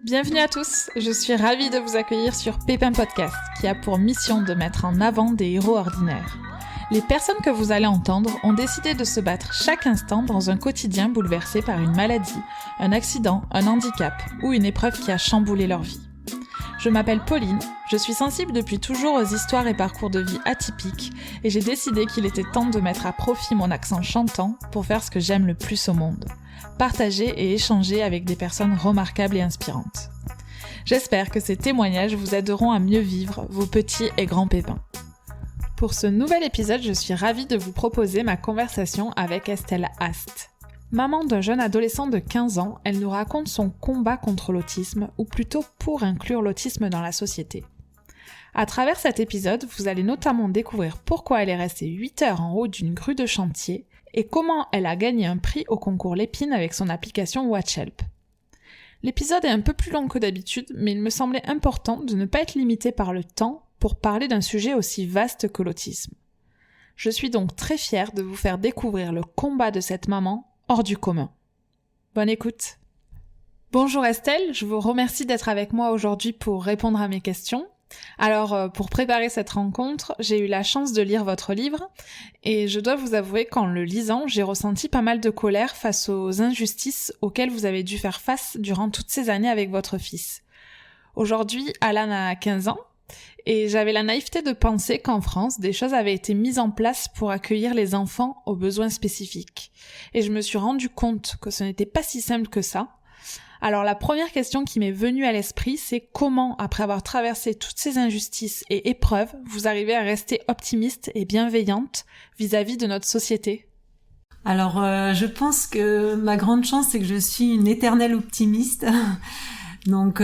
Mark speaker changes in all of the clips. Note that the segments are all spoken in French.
Speaker 1: Bienvenue à tous, je suis ravie de vous accueillir sur Pépin Podcast, qui a pour mission de mettre en avant des héros ordinaires. Les personnes que vous allez entendre ont décidé de se battre chaque instant dans un quotidien bouleversé par une maladie, un accident, un handicap ou une épreuve qui a chamboulé leur vie. Je m'appelle Pauline, je suis sensible depuis toujours aux histoires et parcours de vie atypiques et j'ai décidé qu'il était temps de mettre à profit mon accent chantant pour faire ce que j'aime le plus au monde. Partager et échanger avec des personnes remarquables et inspirantes. J'espère que ces témoignages vous aideront à mieux vivre vos petits et grands pépins. Pour ce nouvel épisode, je suis ravie de vous proposer ma conversation avec Estelle Ast. Maman d'un jeune adolescent de 15 ans, elle nous raconte son combat contre l'autisme, ou plutôt pour inclure l'autisme dans la société. À travers cet épisode, vous allez notamment découvrir pourquoi elle est restée 8 heures en haut d'une grue de chantier et comment elle a gagné un prix au concours Lépine avec son application WatchHelp. L'épisode est un peu plus long que d'habitude, mais il me semblait important de ne pas être limité par le temps pour parler d'un sujet aussi vaste que l'autisme. Je suis donc très fière de vous faire découvrir le combat de cette maman hors du commun. Bonne écoute. Bonjour Estelle, je vous remercie d'être avec moi aujourd'hui pour répondre à mes questions. Alors, pour préparer cette rencontre, j'ai eu la chance de lire votre livre et je dois vous avouer qu'en le lisant, j'ai ressenti pas mal de colère face aux injustices auxquelles vous avez dû faire face durant toutes ces années avec votre fils. Aujourd'hui, Alan a 15 ans et j'avais la naïveté de penser qu'en France, des choses avaient été mises en place pour accueillir les enfants aux besoins spécifiques. Et je me suis rendu compte que ce n'était pas si simple que ça. Alors la première question qui m'est venue à l'esprit, c'est comment, après avoir traversé toutes ces injustices et épreuves, vous arrivez à rester optimiste et bienveillante vis-à-vis de notre société ?
Speaker 2: Alors, je pense que ma grande chance, c'est que je suis une éternelle optimiste. Donc,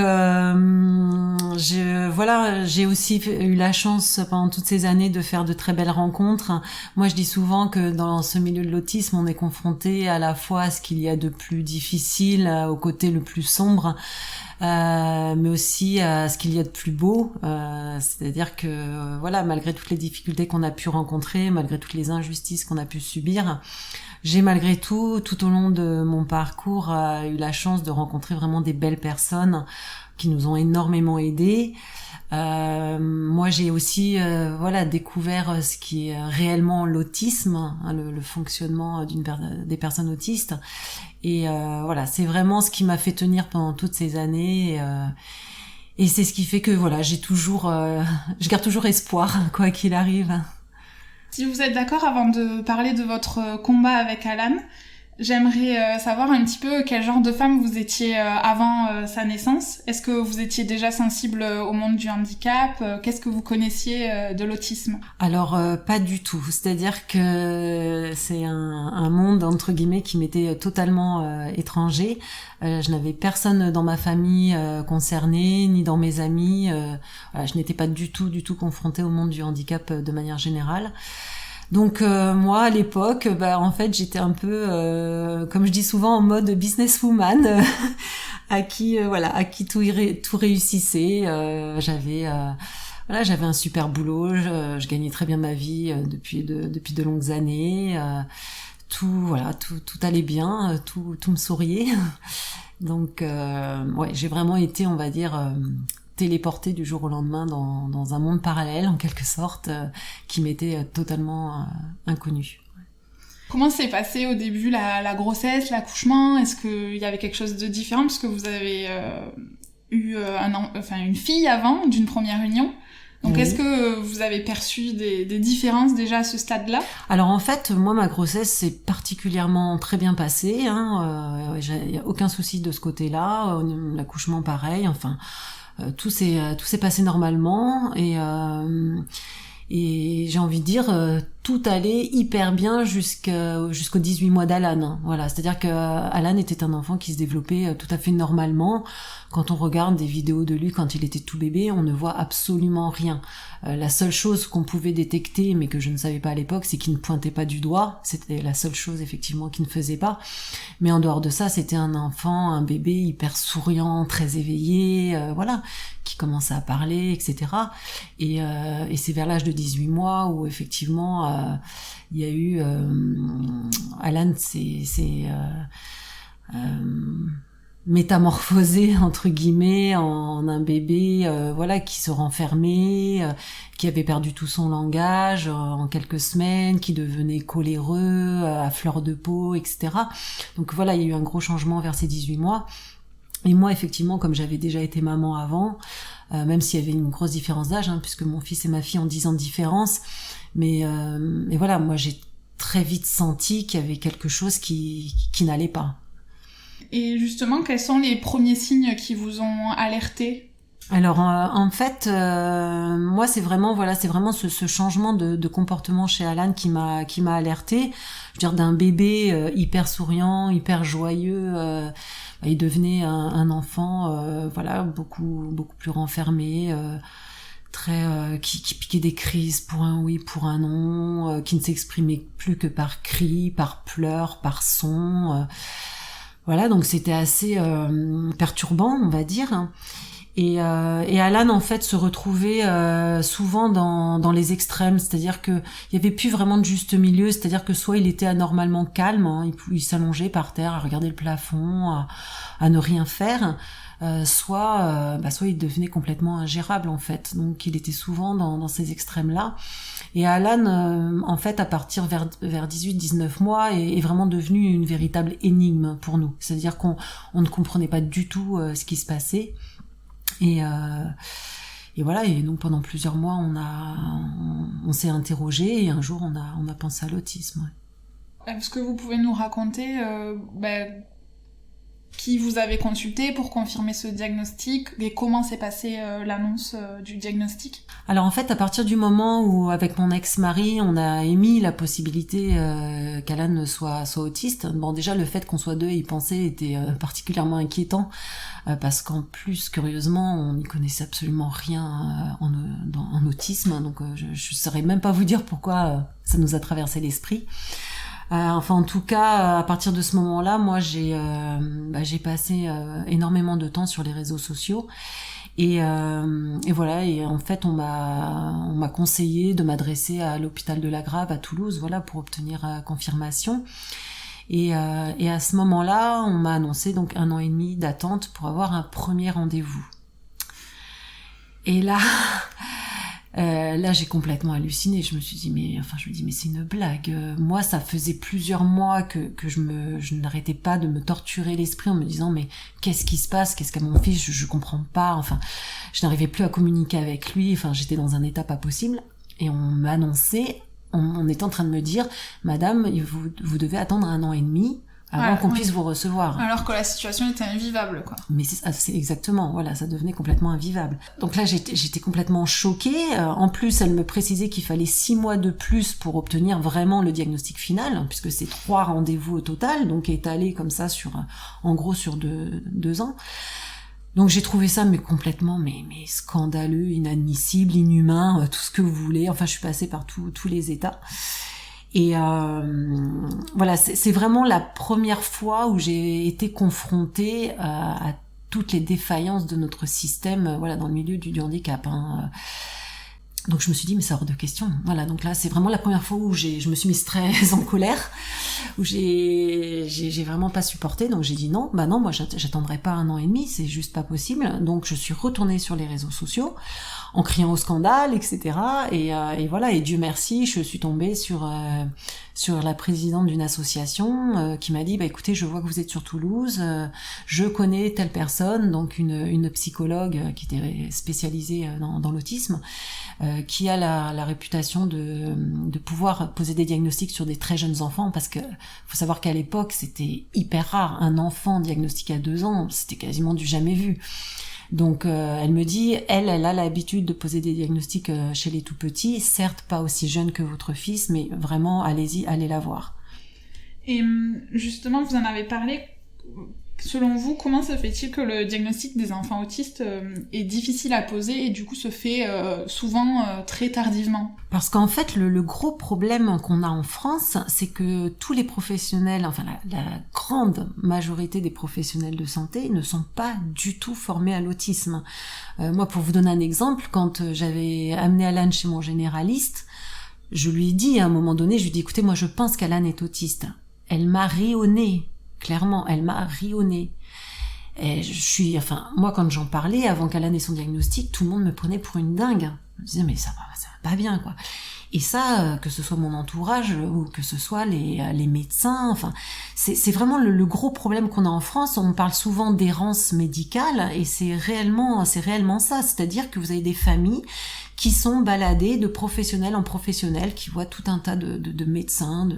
Speaker 2: j'ai aussi eu la chance pendant toutes ces années de faire de très belles rencontres. Moi, je dis souvent que dans ce milieu de l'autisme, on est confronté à la fois à ce qu'il y a de plus difficile, au côté le plus sombre, mais aussi à ce qu'il y a de plus beau. C'est-à-dire que, malgré toutes les difficultés qu'on a pu rencontrer, malgré toutes les injustices qu'on a pu subir, j'ai malgré tout au long de mon parcours, eu la chance de rencontrer vraiment des belles personnes qui nous ont énormément aidés. Moi, j'ai aussi découvert ce qui est réellement l'autisme, le fonctionnement des personnes autistes. Et c'est vraiment ce qui m'a fait tenir pendant toutes ces années. Et c'est ce qui fait que je garde toujours espoir, quoi qu'il arrive.
Speaker 1: Si vous êtes d'accord, avant de parler de votre combat avec Alan, j'aimerais savoir un petit peu quel genre de femme vous étiez avant sa naissance. Est-ce que vous étiez déjà sensible au monde du handicap ? Qu'est-ce que vous connaissiez de l'autisme ?
Speaker 2: Alors, pas du tout. C'est-à-dire que c'est un monde, entre guillemets, qui m'était totalement étranger. Je n'avais personne dans ma famille concernée, ni dans mes amis. Je n'étais pas du tout confrontée au monde du handicap de manière générale. Donc moi à l'époque, en fait j'étais un peu, comme je dis souvent, en mode businesswoman, à qui tout réussissait. J'avais un super boulot, je gagnais très bien ma vie depuis de longues années. Tout allait bien, tout me souriait. Donc j'ai vraiment été, on va dire, téléportée du jour au lendemain dans un monde parallèle en quelque sorte, qui m'était totalement inconnu.
Speaker 1: Comment s'est passé au début la grossesse, l'accouchement ? Est-ce qu'il y avait quelque chose de différent parce que vous avez eu une fille avant d'une première union ? Donc oui. Est-ce que vous avez perçu des différences déjà à ce stade-là ?
Speaker 2: Alors en fait, moi ma grossesse s'est particulièrement très bien passée, il y a aucun souci de ce côté-là, l'accouchement pareil, tout s'est passé normalement et j'ai envie de dire tout allait hyper bien jusqu'aux 18 mois d'Alan. Voilà, c'est-à-dire que Alan était un enfant qui se développait tout à fait normalement. Quand on regarde des vidéos de lui quand il était tout bébé, on ne voit absolument rien. La seule chose qu'on pouvait détecter, mais que je ne savais pas à l'époque, c'est qu'il ne pointait pas du doigt. C'était la seule chose effectivement qu'il ne faisait pas. Mais en dehors de ça, c'était un bébé hyper souriant, très éveillé, qui commençait à parler, etc. Et c'est vers l'âge de 18 mois où effectivement il y a eu métamorphosé entre guillemets en un bébé voilà qui se renfermait, qui avait perdu tout son langage en quelques semaines, qui devenait coléreux, à fleur de peau, etc. Donc voilà, il y a eu un gros changement vers ces 18 mois. Et moi, effectivement, comme j'avais déjà été maman avant, même s'il y avait une grosse différence d'âge, puisque mon fils et ma fille ont 10 ans de différence, mais voilà, moi j'ai très vite senti qu'il y avait quelque chose qui n'allait pas.
Speaker 1: Et justement, quels sont les premiers signes qui vous ont alerté ?
Speaker 2: Alors en fait, moi c'est vraiment ce changement de comportement chez Alan qui m'a alertée. Je veux dire, d'un bébé hyper souriant, hyper joyeux, il devenait un enfant voilà beaucoup plus renfermé, très qui piquait des crises pour un oui, pour un non, qui ne s'exprimait plus que par cris, par pleurs, par sons. Voilà, donc c'était assez perturbant, on va dire. Et Alan en fait se retrouvait souvent dans les extrêmes, c'est-à-dire que il y avait plus vraiment de juste milieu, c'est-à-dire que soit il était anormalement calme, il s'allongeait par terre à regarder le plafond, à ne rien faire, soit il devenait complètement ingérable en fait. Donc il était souvent dans ces extrêmes-là. Et Alan, en fait, à partir vers 18-19 mois, est vraiment devenu une véritable énigme pour nous. C'est-à-dire qu'on ne comprenait pas du tout ce qui se passait. Et voilà, et donc pendant plusieurs mois, on s'est interrogé et un jour, on a pensé à l'autisme.
Speaker 1: Ouais. Est-ce que vous pouvez nous raconter qui vous avez consulté pour confirmer ce diagnostic et comment s'est passée l'annonce du diagnostic ?
Speaker 2: Alors en fait, à partir du moment où, avec mon ex-mari, on a émis la possibilité qu'Alan soit autiste, bon déjà le fait qu'on soit deux et y penser était particulièrement inquiétant, parce qu'en plus, curieusement, on n'y connaissait absolument rien en autisme, donc je saurais même pas vous dire pourquoi ça nous a traversé l'esprit. Enfin, en tout cas, à partir de ce moment-là, moi, j'ai passé énormément de temps sur les réseaux sociaux. Et voilà, et en fait on m'a conseillé de m'adresser à l'hôpital de la Grave à Toulouse, voilà, pour obtenir confirmation. Et à ce moment-là, on m'a annoncé donc 1 an et demi d'attente pour avoir un premier rendez-vous. Et là j'ai complètement halluciné. Je me suis dit mais c'est une blague. Moi, ça faisait plusieurs mois que je n'arrêtais pas de me torturer l'esprit en me disant mais qu'est-ce qui se passe ? Qu'est-ce qu'a mon fils ? Je comprends pas. Enfin, je n'arrivais plus à communiquer avec lui. Enfin, j'étais dans un état pas possible. Et on m'a annoncé, on était en train de me dire madame, vous devez attendre 1 an et demi avant qu'on puisse vous recevoir.
Speaker 1: Alors que la situation était invivable, quoi.
Speaker 2: Mais c'est exactement, voilà, ça devenait complètement invivable. Donc là, j'étais complètement choquée. En plus, elle me précisait qu'il fallait 6 mois de plus pour obtenir vraiment le diagnostic final, puisque c'est 3 rendez-vous au total, donc étalés comme ça en gros sur 2 ans. Donc j'ai trouvé ça complètement mais scandaleux, inadmissible, inhumain, tout ce que vous voulez. Enfin, je suis passée par tous les états. Et voilà, c'est vraiment la première fois où j'ai été confrontée à toutes les défaillances de notre système, voilà, dans le milieu du handicap. Donc je me suis dit mais c'est hors de question. Voilà, donc là c'est vraiment la première fois où je me suis mise très en colère, où j'ai vraiment pas supporté. Donc j'ai dit non, moi j'attendrai pas 1 an et demi, c'est juste pas possible. Donc je suis retournée sur les réseaux sociaux en criant au scandale, etc. Et voilà, et Dieu merci, je suis tombée sur la présidente d'une association qui m'a dit écoutez, je vois que vous êtes sur Toulouse, je connais telle personne, donc une psychologue qui était spécialisée dans l'autisme, qui a la réputation de pouvoir poser des diagnostics sur des très jeunes enfants, parce que faut savoir qu'à l'époque c'était hyper rare, un enfant diagnostiqué à 2 ans, c'était quasiment du jamais vu. Donc elle me dit, elle a l'habitude de poser des diagnostics chez les tout petits, certes pas aussi jeunes que votre fils, mais vraiment allez-y, allez la voir.
Speaker 1: Et justement, vous en avez parlé. Selon vous, comment se fait-il que le diagnostic des enfants autistes est difficile à poser et du coup se fait souvent très tardivement ?
Speaker 2: Parce qu'en fait, le gros problème qu'on a en France, c'est que tous les professionnels, enfin la grande majorité des professionnels de santé ne sont pas du tout formés à l'autisme. Moi, pour vous donner un exemple, quand j'avais amené Alan chez mon généraliste, je lui ai dit à un moment donné, je lui ai dit écoutez, moi je pense qu'Alan est autiste. Elle m'a ri au nez. Clairement, elle m'a ri au nez. Et moi, quand j'en parlais, avant qu'Alan ait son diagnostic, tout le monde me prenait pour une dingue. Je me disais, mais ça va pas bien, quoi. Et ça, que ce soit mon entourage ou que ce soit les médecins, enfin, c'est vraiment le gros problème qu'on a en France. On parle souvent d'errance médicale et c'est réellement ça. C'est-à-dire que vous avez des familles qui sont baladées de professionnels en professionnels, qui voient tout un tas de médecins,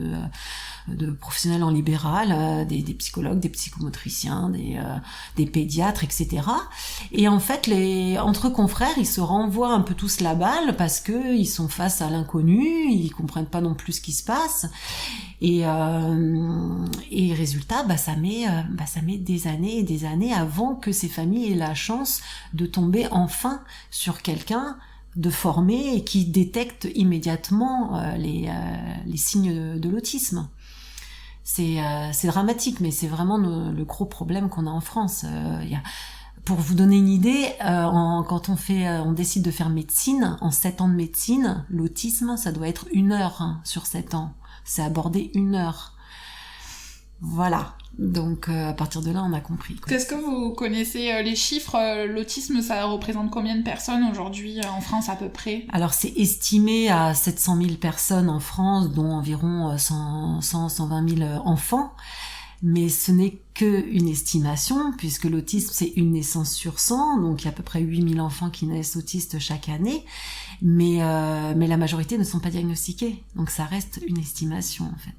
Speaker 2: de professionnels en libéral, des psychologues, des psychomotriciens, des pédiatres, etc. Et en fait, entre confrères, ils se renvoient un peu tous la balle parce que ils sont face à l'inconnu, ils comprennent pas non plus ce qui se passe. Et résultat, ça met des années et des années avant que ces familles aient la chance de tomber enfin sur quelqu'un de formé et qui détecte immédiatement les signes de l'autisme. C'est dramatique, mais c'est vraiment le gros problème qu'on a en France. Pour vous donner une idée, quand on décide de faire médecine, en 7 ans de médecine, l'autisme, ça doit être 1 heure sur 7 ans. C'est aborder 1 heure. Voilà. Donc à partir de là, on a compris, quoi.
Speaker 1: Est-ce que vous connaissez les chiffres? L'autisme, ça représente combien de personnes aujourd'hui en France à peu près?
Speaker 2: Alors c'est estimé à 700 000 personnes en France, dont environ 120 000 enfants. Mais ce n'est qu'une estimation, puisque l'autisme, c'est une naissance sur 100, donc il y a à peu près 8 000 enfants qui naissent autistes chaque année, mais la majorité ne sont pas diagnostiqués, donc ça reste une estimation en fait.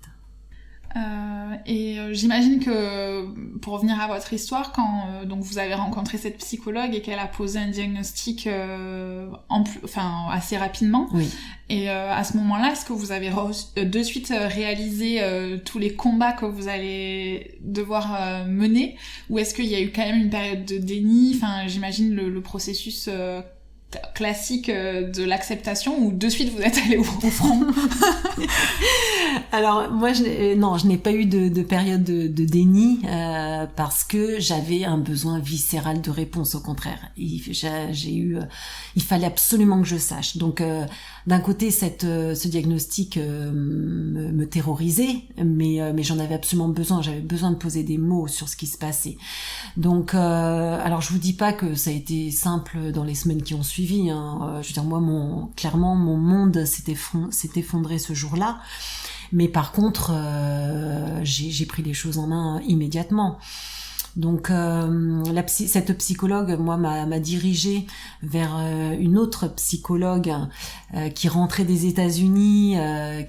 Speaker 1: J'imagine que, pour revenir à votre histoire, quand donc vous avez rencontré cette psychologue et qu'elle a posé un diagnostic assez rapidement,
Speaker 2: oui.
Speaker 1: Et à ce moment-là, est-ce que vous avez de suite réalisé tous les combats que vous allez devoir mener, ou est-ce qu'il y a eu quand même une période de déni? Enfin, j'imagine le processus classique de l'acceptation, ou de suite vous êtes allé au front?
Speaker 2: Alors moi je n'ai pas eu de période de déni parce que j'avais un besoin viscéral de réponse. Au contraire, il fallait absolument que je sache. Donc d'un côté ce diagnostic me terrorisait, mais j'en avais absolument besoin. J'avais besoin de poser des mots sur ce qui se passait. Donc alors je vous dis pas que ça a été simple dans les semaines qui ont suivi, hein. Je veux dire, moi clairement mon monde s'est effondré ce jour-là. Mais par contre, j'ai pris les choses en main immédiatement. Donc cette psychologue, moi, m'a dirigée vers une autre psychologue qui rentrait des États-Unis,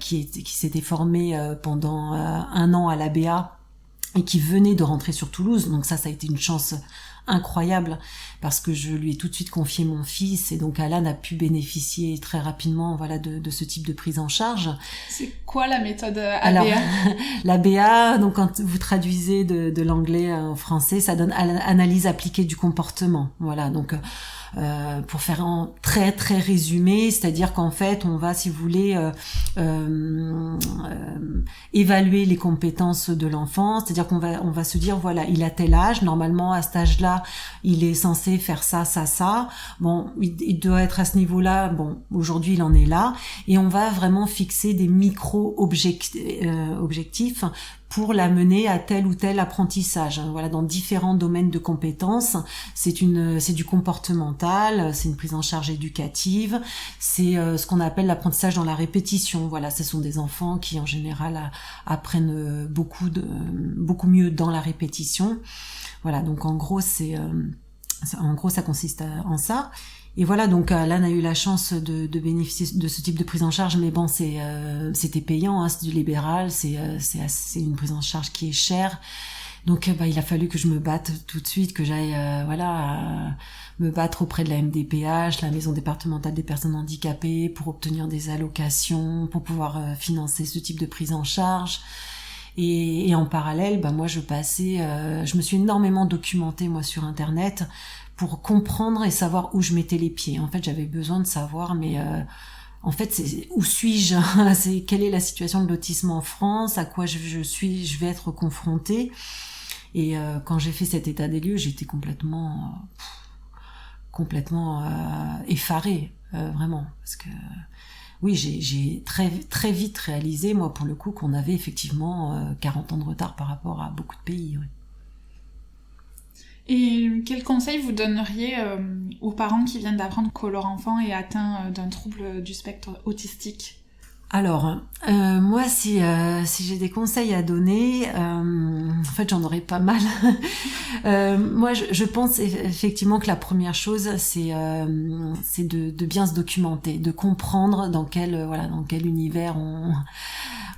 Speaker 2: qui s'était formée pendant 1 an à l'ABA et qui venait de rentrer sur Toulouse. Donc ça a été une chance incroyable parce que je lui ai tout de suite confié mon fils et donc Alan a pu bénéficier très rapidement de ce type de prise en charge.
Speaker 1: C'est quoi la méthode ABA?
Speaker 2: Alors, l'ABA, donc quand vous traduisez de l'anglais en français, ça donne analyse appliquée du comportement. Voilà, donc pour faire en très très résumé, c'est-à-dire qu'en fait on va, si vous voulez, évaluer les compétences de l'enfant, c'est-à-dire qu'on va se dire voilà, il a tel âge, normalement à cet âge-là il est censé faire ça, bon, il doit être à ce niveau-là, bon, aujourd'hui il en est là, et on va vraiment fixer des micro-objectifs pour l'amener à tel ou tel apprentissage. Voilà, dans différents domaines de compétences. C'est du comportemental, c'est une prise en charge éducative, c'est ce qu'on appelle l'apprentissage dans la répétition. Voilà, ce sont des enfants qui en général apprennent beaucoup mieux dans la répétition. Voilà, donc en gros ça consiste en ça. Et voilà, donc Alan a eu la chance de bénéficier de ce type de prise en charge, mais bon, c'était payant, hein, c'est du libéral, c'est une prise en charge qui est chère. Donc il a fallu que je me batte tout de suite, que j'aille me battre auprès de la MDPH, la Maison départementale des personnes handicapées, pour obtenir des allocations, pour pouvoir financer ce type de prise en charge. Et en parallèle, moi je me suis énormément documentée moi sur internet pour comprendre et savoir où je mettais les pieds. En fait, j'avais besoin de savoir, mais en fait, c'est où suis-je? C'est quelle est la situation de l'autisme en France? À quoi je vais être confrontée? Et quand j'ai fait cet état des lieux, j'étais complètement effarée, vraiment, parce que oui, j'ai très très vite réalisé, moi pour le coup, qu'on avait effectivement 40 ans de retard par rapport à beaucoup de pays. Ouais.
Speaker 1: Et quel conseil vous donneriez aux parents qui viennent d'apprendre que leur enfant est atteint d'un trouble du spectre autistique ?
Speaker 2: Alors, moi, si j'ai des conseils à donner, en fait, j'en aurais pas mal. Moi, je pense effectivement que la première chose, c'est de bien se documenter, de comprendre dans quel univers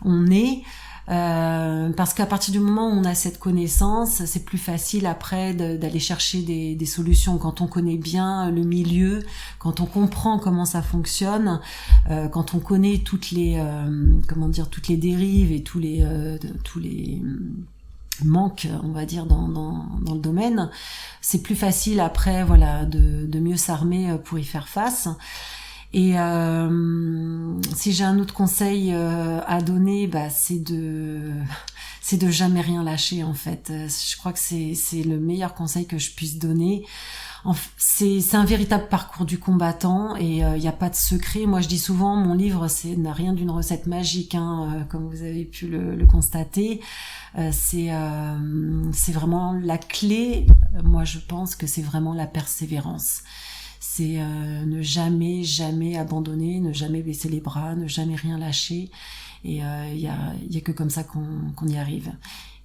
Speaker 2: on est. Parce qu'à partir du moment où on a cette connaissance, c'est plus facile après d'aller chercher des solutions. Quand on connaît bien le milieu, quand on comprend comment ça fonctionne, quand on connaît toutes les dérives et tous les manques, on va dire, dans le domaine, c'est plus facile après, de mieux s'armer pour y faire face. Et si j'ai un autre conseil à donner, c'est de jamais rien lâcher, en fait. Je crois que c'est le meilleur conseil que je puisse donner. C'est un véritable parcours du combattant et il n'y a pas de secret. Moi, je dis souvent, mon livre n'a rien d'une recette magique, comme vous avez pu le constater. C'est vraiment la clé. Moi, je pense que c'est vraiment la persévérance. C'est ne jamais abandonner, ne jamais baisser les bras, ne jamais rien lâcher. Et il y a que comme ça qu'on y arrive.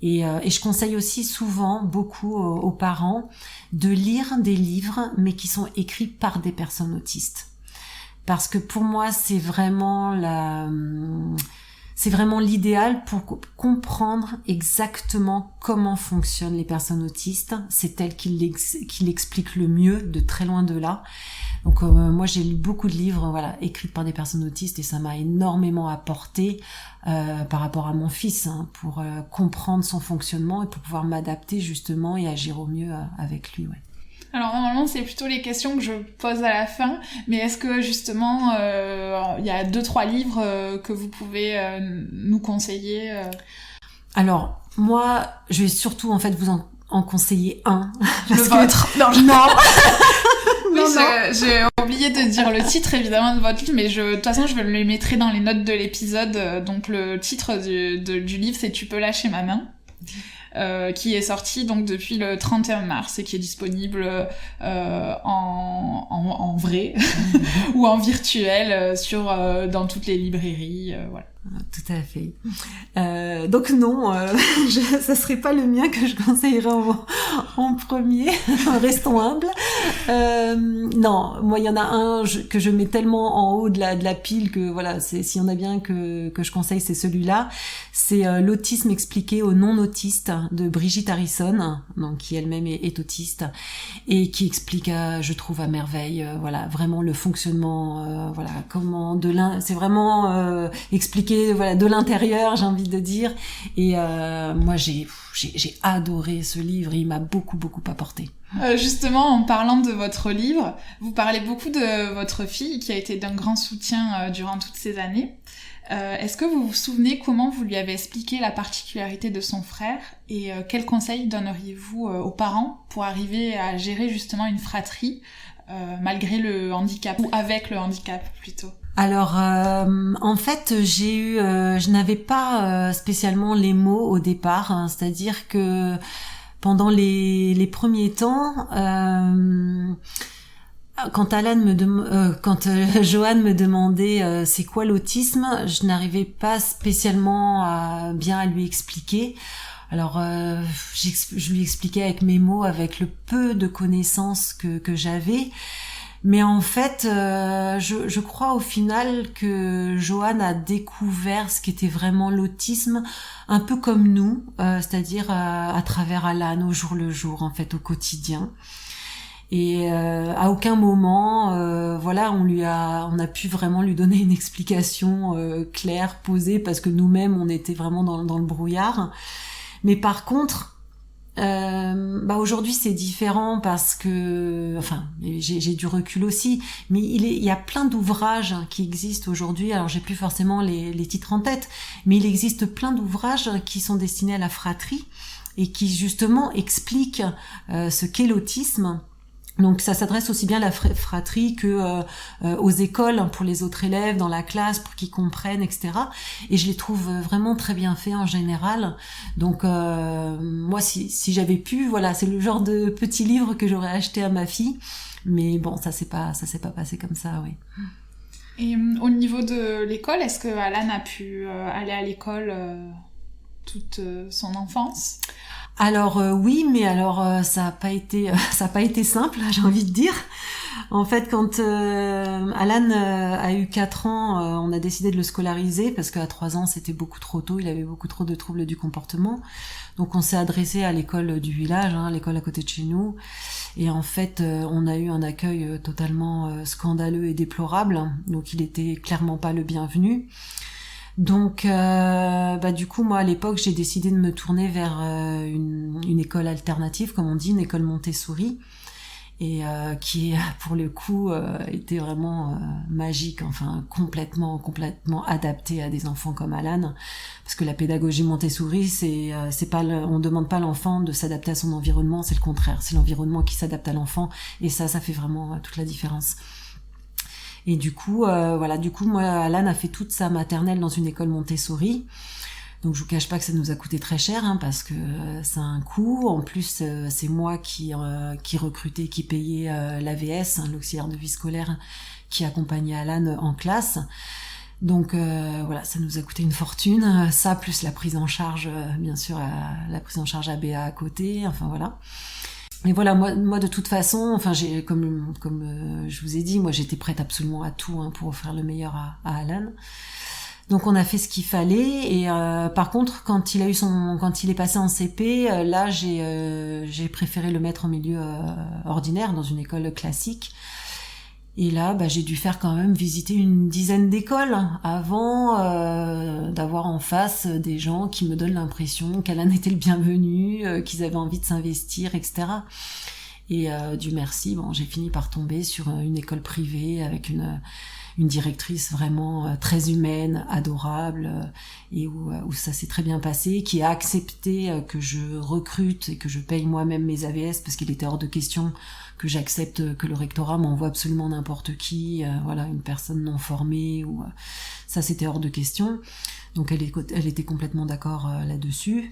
Speaker 2: Et je conseille aussi souvent beaucoup aux parents de lire des livres, mais qui sont écrits par des personnes autistes. Parce que pour moi, c'est vraiment l'idéal pour comprendre exactement comment fonctionnent les personnes autistes. C'est elle qui l'explique le mieux, de très loin de là. Donc moi, j'ai lu beaucoup de livres écrits par des personnes autistes et ça m'a énormément apporté par rapport à mon fils, pour comprendre son fonctionnement et pour pouvoir m'adapter justement et agir au mieux avec lui. Ouais.
Speaker 1: Alors normalement c'est plutôt les questions que je pose à la fin, mais est-ce que justement il y a 2-3 livres que vous pouvez nous conseiller
Speaker 2: Alors moi je vais surtout en fait vous en conseiller un.
Speaker 1: Le vôtre.
Speaker 2: Non.
Speaker 1: Oui, j'ai oublié de dire le titre évidemment de votre livre, mais de toute façon je le mettrai dans les notes de l'épisode. Donc le titre du livre c'est Tu peux lâcher ma main. Qui est sorti donc depuis le 31 mars et qui est disponible en vrai ou en virtuel dans toutes les librairies, voilà.
Speaker 2: Tout à fait. Donc non, ça serait pas le mien que je conseillerais en premier. Restons humbles. Non, moi il y en a un que je mets tellement en haut de la pile que s'il y en a bien que je conseille, c'est celui-là. C'est l'autisme expliqué aux non-autistes de Brigitte Harrison, donc qui elle-même est autiste et qui explique, je trouve à merveille, vraiment le fonctionnement, comment c'est vraiment expliqué de l'intérieur, j'ai envie de dire. Et moi j'ai adoré ce livre et il m'a beaucoup apporté.
Speaker 1: Justement, en parlant de votre livre, vous parlez beaucoup de votre fille qui a été d'un grand soutien durant toutes ces années. Est-ce que vous vous souvenez comment vous lui avez expliqué la particularité de son frère et quels conseils donneriez-vous aux parents pour arriver à gérer justement une fratrie malgré le handicap, ou avec le handicap plutôt ?
Speaker 2: Alors, en fait, je n'avais pas spécialement les mots au départ, c'est-à-dire que pendant les premiers temps, quand Joanne me demandait c'est quoi l'autisme, je n'arrivais pas spécialement bien à lui expliquer. Alors, je lui expliquais avec mes mots, avec le peu de connaissances que j'avais. Mais en fait, je crois au final que Joanne a découvert ce qu'était vraiment l'autisme, un peu comme nous, c'est-à-dire à travers Alan, au jour le jour, en fait, au quotidien. Et à aucun moment, on a pu vraiment lui donner une explication claire, posée, parce que nous-mêmes, on était vraiment dans le brouillard. Mais par contre, aujourd'hui c'est différent parce que, j'ai du recul aussi, mais il y a plein d'ouvrages qui existent aujourd'hui. Alors j'ai plus forcément les titres en tête, mais il existe plein d'ouvrages qui sont destinés à la fratrie et qui justement expliquent ce qu'est l'autisme. Donc ça s'adresse aussi bien à la fratrie que aux écoles pour les autres élèves dans la classe pour qu'ils comprennent, etc. Et je les trouve vraiment très bien faits en général. Donc moi si j'avais pu, voilà, c'est le genre de petit livre que j'aurais acheté à ma fille. Mais bon, ça s'est pas passé comme ça, oui.
Speaker 1: Et au niveau de l'école, est-ce que Alan a pu aller à l'école toute son enfance ?
Speaker 2: Alors oui, mais alors ça a pas été simple, j'ai envie de dire. En fait, quand Alan a eu 4 ans, on a décidé de le scolariser parce qu'à 3 ans, c'était beaucoup trop tôt, il avait beaucoup trop de troubles du comportement. Donc on s'est adressé à l'école du village, l'école à côté de chez nous. Et en fait, on a eu un accueil totalement scandaleux et déplorable. Donc il était clairement pas le bienvenu. Donc, du coup, moi, à l'époque, j'ai décidé de me tourner vers une école alternative, comme on dit, une école Montessori, et qui, pour le coup, était vraiment magique, enfin, complètement adaptée à des enfants comme Alan, parce que la pédagogie Montessori, c'est pas, on demande pas à l'enfant de s'adapter à son environnement, c'est le contraire, c'est l'environnement qui s'adapte à l'enfant, et ça fait vraiment toute la différence. Et du coup, moi, Alan a fait toute sa maternelle dans une école Montessori. Donc, je vous cache pas que ça nous a coûté très cher, parce que ça a un coût. En plus, c'est moi qui recrutais, qui payais l'AVS, l'auxiliaire de vie scolaire, qui accompagnait Alan en classe. Donc, ça nous a coûté une fortune. Ça, plus la prise en charge, bien sûr, la prise en charge ABA à côté. Enfin, voilà. Et voilà, moi de toute façon, enfin j'ai comme je vous ai dit, moi j'étais prête absolument à tout pour offrir le meilleur à Alan. Donc on a fait ce qu'il fallait et par contre quand il est passé en CP, là j'ai préféré le mettre en milieu ordinaire dans une école classique. Et là, j'ai dû faire quand même visiter une dizaine d'écoles avant d'avoir en face des gens qui me donnent l'impression qu'Alan était le bienvenu, qu'ils avaient envie de s'investir, etc. Et Dieu merci, j'ai fini par tomber sur une école privée avec une directrice vraiment très humaine, adorable, et où ça s'est très bien passé, qui a accepté que je recrute et que je paye moi-même mes AVS parce qu'il était hors de question que j'accepte que le rectorat m'envoie absolument n'importe qui, une personne non formée, ou ça c'était hors de question. Donc elle était complètement d'accord là-dessus.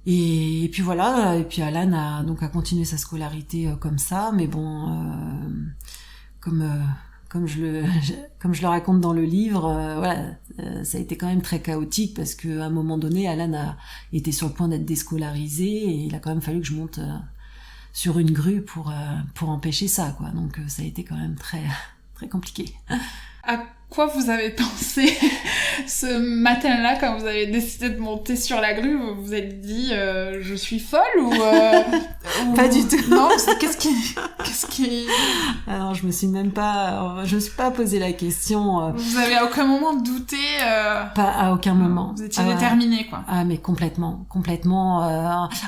Speaker 2: Et puis voilà, et puis Alan a continué sa scolarité comme ça, mais bon, comme je le raconte dans le livre, ça a été quand même très chaotique parce que à un moment donné, Alan a été sur le point d'être déscolarisé et il a quand même fallu que je monte sur une grue pour empêcher ça, quoi. Donc ça a été quand même très très compliqué.
Speaker 1: À quoi vous avez pensé ce matin-là quand vous avez décidé de monter sur la grue? Vous vous êtes dit je suis folle ou
Speaker 2: Pas du tout.
Speaker 1: Non, qu'est-ce qui
Speaker 2: Alors je me suis pas posé la question.
Speaker 1: Vous avez à aucun moment douté
Speaker 2: Pas à aucun moment.
Speaker 1: Vous étiez déterminée, quoi.
Speaker 2: Ah mais complètement.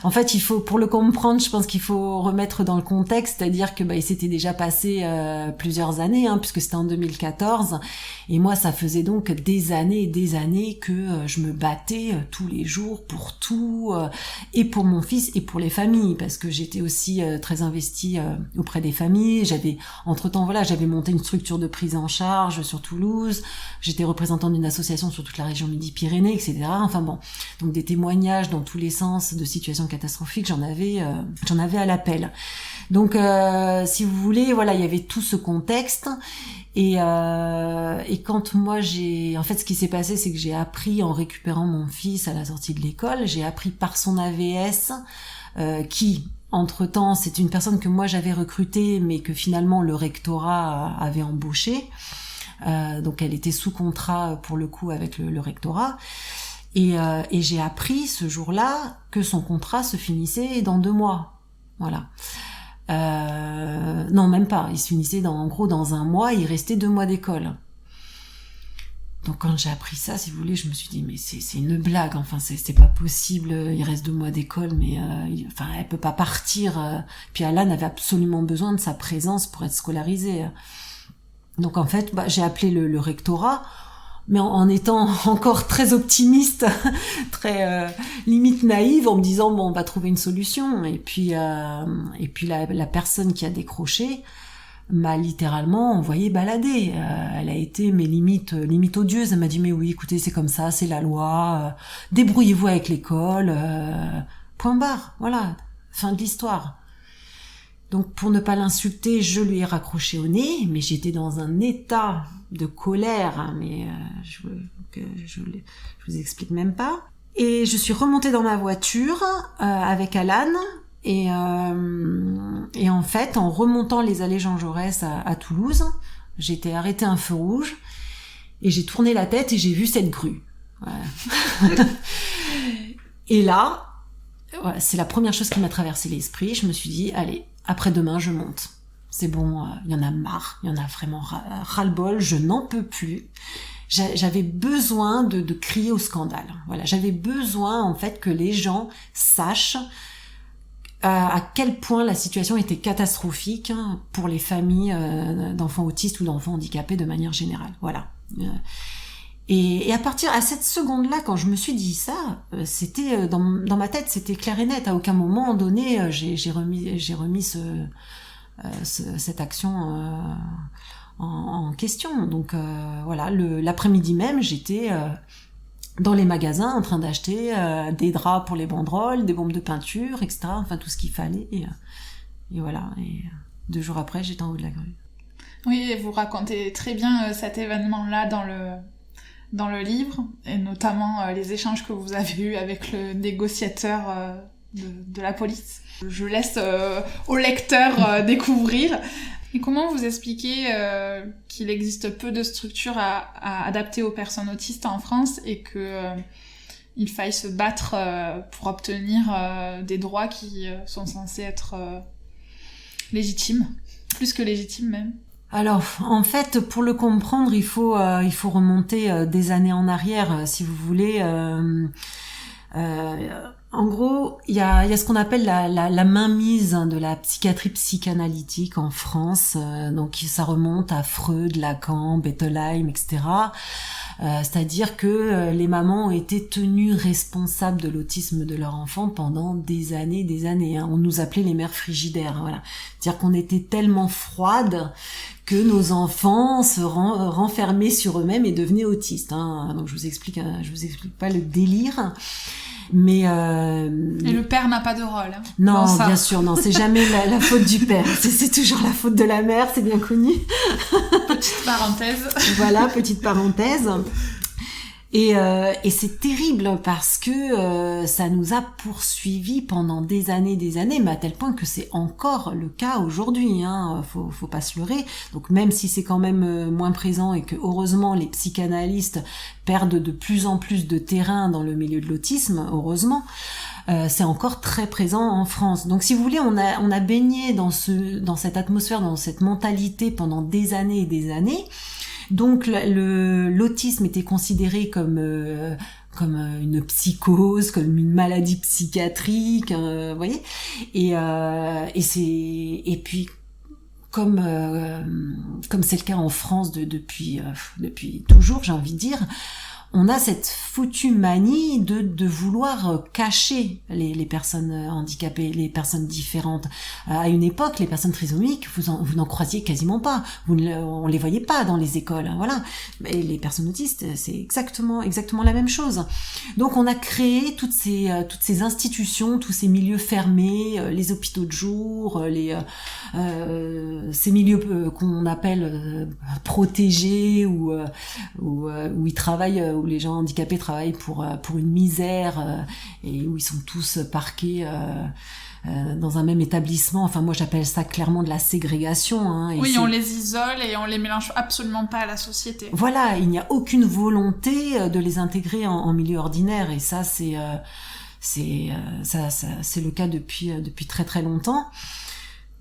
Speaker 2: En fait, il faut, pour le comprendre, je pense qu'il faut remettre dans le contexte, c'est-à-dire que il s'était déjà passé plusieurs années, puisque c'était en 2014. Et moi, ça faisait donc des années et des années que je me battais tous les jours pour tout, et pour mon fils et pour les familles, parce que j'étais aussi très investie auprès des familles. J'avais monté une structure de prise en charge sur Toulouse. J'étais représentante d'une association sur toute la région Midi-Pyrénées, etc. Enfin bon, donc des témoignages dans tous les sens de situations catastrophiques, j'en avais à l'appel. Donc, si vous voulez, il y avait tout ce contexte. Et quand moi en fait, ce qui s'est passé, c'est que j'ai appris en récupérant mon fils à la sortie de l'école, j'ai appris par son AVS, qui, entre-temps, c'est une personne que moi j'avais recrutée, mais que finalement le rectorat avait embauchée. Donc elle était sous contrat pour le coup avec le rectorat. Et j'ai appris ce jour-là que son contrat se finissait dans 2 mois. Voilà. Non, même pas. Il se finissait dans 1 mois, il restait 2 mois d'école. Donc quand j'ai appris ça, si vous voulez, je me suis dit, mais c'est une blague, enfin c'est pas possible, il reste 2 mois d'école, mais elle peut pas partir. Puis Alan avait absolument besoin de sa présence pour être scolarisé. Donc en fait, j'ai appelé le rectorat mais en étant encore très optimiste, très limite naïve, en me disant bon, on va trouver une solution. Et puis la personne qui a décroché m'a littéralement envoyé balader. Elle a été limite odieuse. Elle m'a dit mais oui, écoutez, c'est comme ça, c'est la loi. Débrouillez-vous avec l'école. Point barre. Voilà, fin de l'histoire. Donc pour ne pas l'insulter, je lui ai raccroché au nez, mais j'étais dans un état de colère, hein, mais je vous explique même pas. Et je suis remontée dans ma voiture avec Alan, et en fait, en remontant les allées Jean Jaurès à Toulouse, j'étais arrêtée à un feu rouge, et j'ai tourné la tête et j'ai vu cette grue. Voilà. Et là, voilà, c'est la première chose qui m'a traversé l'esprit. Je me suis dit, allez, après-demain, je monte. C'est bon, il y en a marre, il y en a vraiment ras-le-bol, je n'en peux plus. J'avais besoin de crier au scandale. Voilà, j'avais besoin en fait que les gens sachent à quel point la situation était catastrophique pour les familles d'enfants autistes ou d'enfants handicapés de manière générale. Voilà. Et à cette seconde-là, quand je me suis dit ça, c'était dans ma tête, c'était clair et net. À aucun moment donné, j'ai remis cette action en question. Donc voilà, l'après-midi même, j'étais dans les magasins en train d'acheter des draps pour les banderoles, des bombes de peinture, etc. Enfin tout ce qu'il fallait. Et voilà. Et 2 jours après, j'étais en haut de la grue.
Speaker 1: Oui, et vous racontez très bien cet événement-là dans le livre, et notamment les échanges que vous avez eus avec le négociateur de la police. Je laisse au lecteur découvrir. Et comment vous expliquez qu'il existe peu de structures à adapter aux personnes autistes en France et qu'il faille se battre pour obtenir des droits qui sont censés être légitimes, plus que légitimes même?
Speaker 2: Alors, en fait, pour le comprendre, il faut remonter des années en arrière, si vous voulez. En gros, il y a ce qu'on appelle la mainmise de la psychiatrie psychanalytique en France. Donc, ça remonte à Freud, Lacan, Bettelheim, etc. C'est-à-dire que les mamans ont été tenues responsables de l'autisme de leur enfant pendant des années. Hein. On nous appelait les mères frigidaires. Voilà. C'est-à-dire qu'on était tellement froides que nos enfants se renfermaient sur eux-mêmes et devenaient autistes. Hein. Donc je vous explique pas le délire. Mais
Speaker 1: et le père n'a pas de rôle. Hein,
Speaker 2: non, bien sûr, non, c'est jamais la faute du père. C'est toujours la faute de la mère, c'est bien connu.
Speaker 1: Petite parenthèse.
Speaker 2: Voilà, petite parenthèse. Et c'est terrible parce que ça nous a poursuivis pendant des années, mais à tel point que c'est encore le cas aujourd'hui. Hein, faut pas se leurrer. Donc même si c'est quand même moins présent et que heureusement les psychanalystes perdent de plus en plus de terrain dans le milieu de l'autisme, heureusement, c'est encore très présent en France. Donc si vous voulez, on a baigné dans cette atmosphère, dans cette mentalité pendant des années et des années. Donc l'autisme était considéré comme une psychose, comme une maladie psychiatrique, vous voyez. Et puis comme c'est le cas en France depuis toujours, j'ai envie de dire, on a cette foutue manie de vouloir cacher les personnes handicapées, les personnes différentes. À une époque, les personnes trisomiques, vous n'en croisiez quasiment pas. On les voyait pas dans les écoles, hein, voilà. Et les personnes autistes, c'est exactement la même chose. Donc on a créé toutes ces institutions, tous ces milieux fermés, les hôpitaux de jour, ces milieux qu'on appelle protégés où ils travaillent, où les gens handicapés travaillent pour une misère et où ils sont tous parqués dans un même établissement. Enfin, moi, j'appelle ça clairement de la ségrégation. Hein,
Speaker 1: oui, on les isole et on les mélange absolument pas à la société.
Speaker 2: Voilà, il n'y a aucune volonté de les intégrer en milieu ordinaire. Et ça, c'est le cas depuis très très longtemps.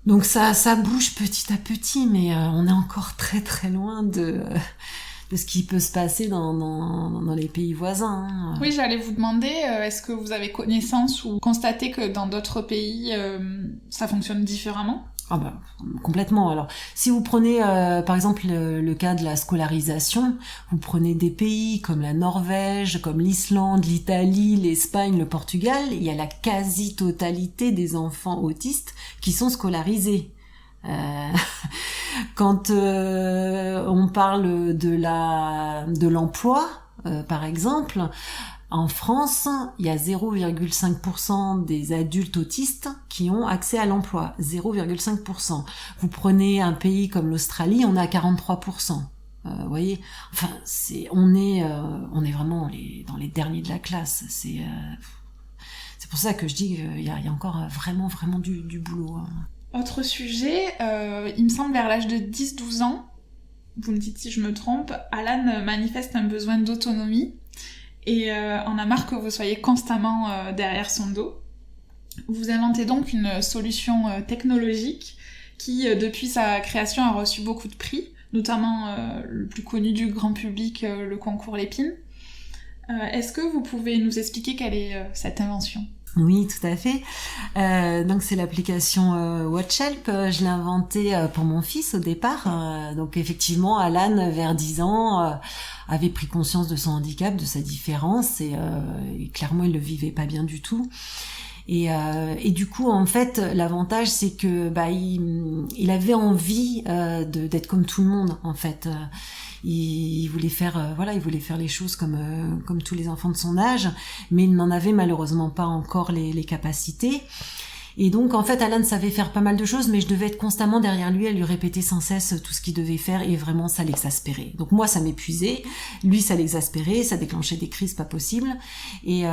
Speaker 2: Donc ça bouge petit à petit, mais on est encore très très loin de ce qui peut se passer dans les pays voisins. Hein.
Speaker 1: Oui, j'allais vous demander, est-ce que vous avez connaissance ou constaté que dans d'autres pays, ça fonctionne différemment ?
Speaker 2: Ah bah, complètement. Alors, si vous prenez par exemple le cas de la scolarisation, vous prenez des pays comme la Norvège, comme l'Islande, l'Italie, l'Espagne, le Portugal, il y a la quasi-totalité des enfants autistes qui sont scolarisés. Quand on parle de l'emploi, par exemple, en France, il y a 0,5% des adultes autistes qui ont accès à l'emploi. 0,5%. Vous prenez un pays comme l'Australie, on est à 43%. Vous voyez, enfin, on est vraiment dans les derniers de la classe. C'est pour ça que je dis qu'il y a encore vraiment du boulot.
Speaker 1: Autre sujet, il me semble vers l'âge de 10-12 ans, vous me dites si je me trompe, Alan manifeste un besoin d'autonomie. Et en a marre que vous soyez constamment derrière son dos. Vous inventez donc une solution technologique qui, depuis sa création, a reçu beaucoup de prix, notamment le plus connu du grand public, le concours Lépine. Est-ce que vous pouvez nous expliquer quelle est cette invention ?
Speaker 2: Oui, tout à fait. Donc c'est l'application WatchHelp. Je l'ai inventée pour mon fils au départ. Donc effectivement, Alan, vers 10 ans, avait pris conscience de son handicap, de sa différence, et clairement il le vivait pas bien du tout. Et du coup, en fait, l'avantage, c'est que il avait envie d'être comme tout le monde, en fait. Il voulait faire il voulait faire les choses comme tous les enfants de son âge, mais il n'en avait malheureusement pas encore les capacités. Et donc, en fait, Alan savait faire pas mal de choses, mais je devais être constamment derrière lui à lui répéter sans cesse tout ce qu'il devait faire, et vraiment, ça l'exaspérait. Donc moi, ça m'épuisait, lui, ça l'exaspérait, ça déclenchait des crises pas possibles. Et